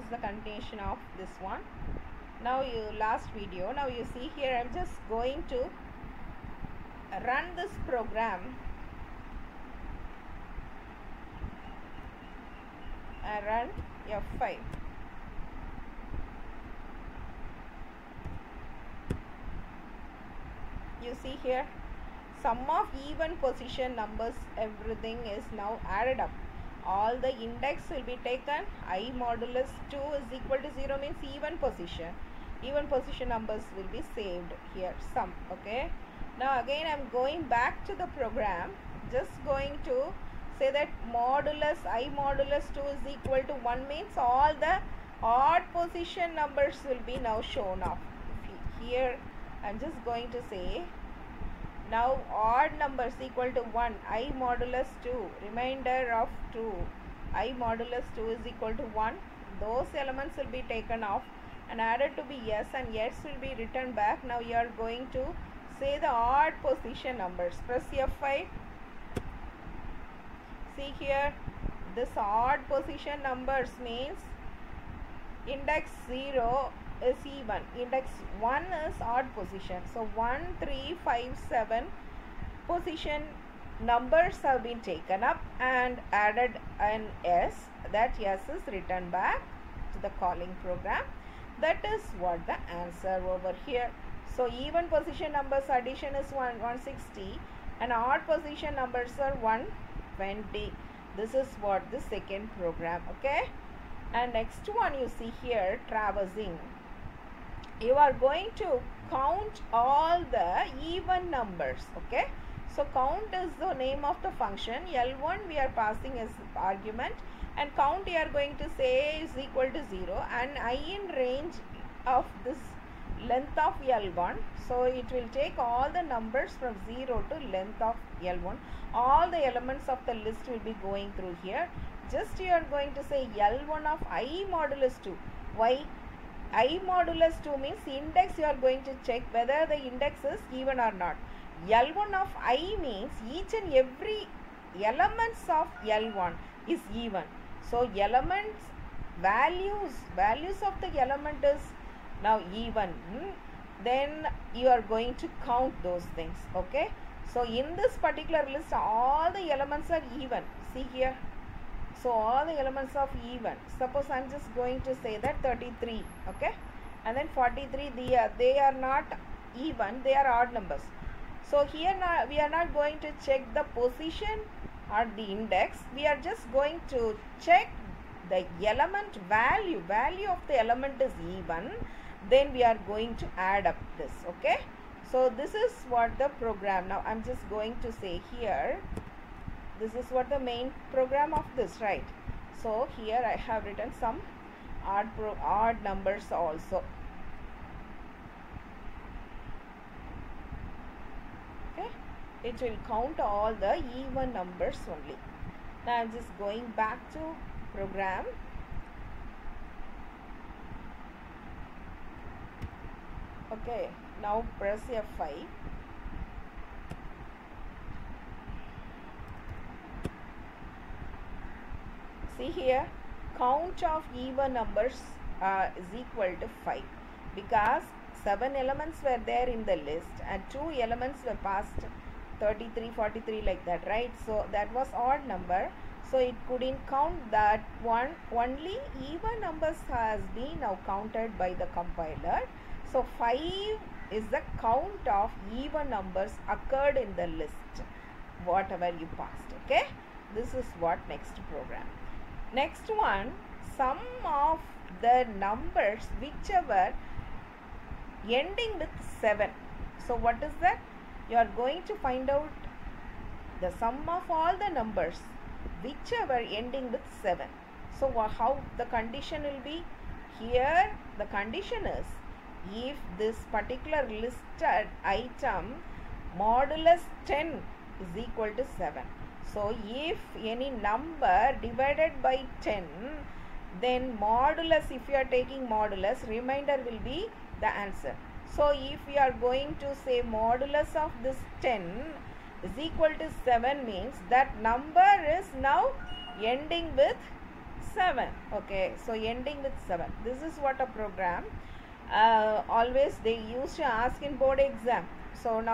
the continuation of this one. Now last video, now you see here I'm just going to run this program and run F5. You see here sum of even position numbers, everything is now added up. All the index will be taken. I modulus 2 is equal to 0 means even position. Even position numbers will be saved here, sum. Okay. Now again I am going back to the program. Just going to say that modulus I modulus 2 is equal to 1 means all the odd position numbers will be now shown off. Here I am just going to say now odd numbers equal to 1, I modulus 2, remainder of 2, I modulus 2 is equal to 1. Those elements will be taken off and added to be yes, and yes will be returned back. Now you are going to say the odd position numbers. Press F5. See here, this odd position numbers means index 0 is even, index 1 is odd position. So 1, 3, 5, 7 position numbers have been taken up and added an S. That S is returned back to the calling program. That is what the answer over here. So even position numbers addition is 160 and odd position numbers are 120. This is what the second program. Okay. And next one you see here, traversing. You are going to count all the even numbers. Okay. So count is the name of the function. L1 we are passing as argument, and count you are going to say is equal to 0, and I in range of this length of L1. So it will take all the numbers from 0 to length of L1. All the elements of the list will be going through here. Just you are going to say L1 of I modulus 2. Why? I modulus 2 means index you are going to check whether the index is even or not. L1 of I means each and every elements of L1 is even. So elements values of the element is now even. Then you are going to count those things. Okay. So in this particular list all the elements are even. See here. So all the elements of even. Suppose I am just going to say that 33. Okay. And then 43 they are not even, they are odd numbers. So here now we are not going to check the position or the index. We are just going to check the element value. Value of the element is even. Then we are going to add up this. Okay. So this is what the program. Now I am just going to say here. This is what the main program of this, right? So here I have written some odd numbers also. Okay. It will count all the even numbers only. Now I am just going back to program. Okay. Now press F5. See here, count of even numbers is equal to 5 because 7 elements were there in the list and 2 elements were passed 33, 43 like that, right? So that was odd number. So it couldn't count that one. Only even numbers has been now counted by the compiler. So 5 is the count of even numbers occurred in the list, whatever you passed. Okay. This is what next program. Next one, sum of the numbers whichever ending with 7. So what is that? You are going to find out the sum of all the numbers whichever ending with 7. So how the condition will be? Here the condition is if this particular listed item modulus 10 is equal to 7. So if any number divided by 10, then modulus, if you are taking modulus, remainder will be the answer. So if we are going to say modulus of this 10 is equal to 7 means that number is now ending with 7. Okay, so ending with 7. This is what a program always they used to ask in board exam. So now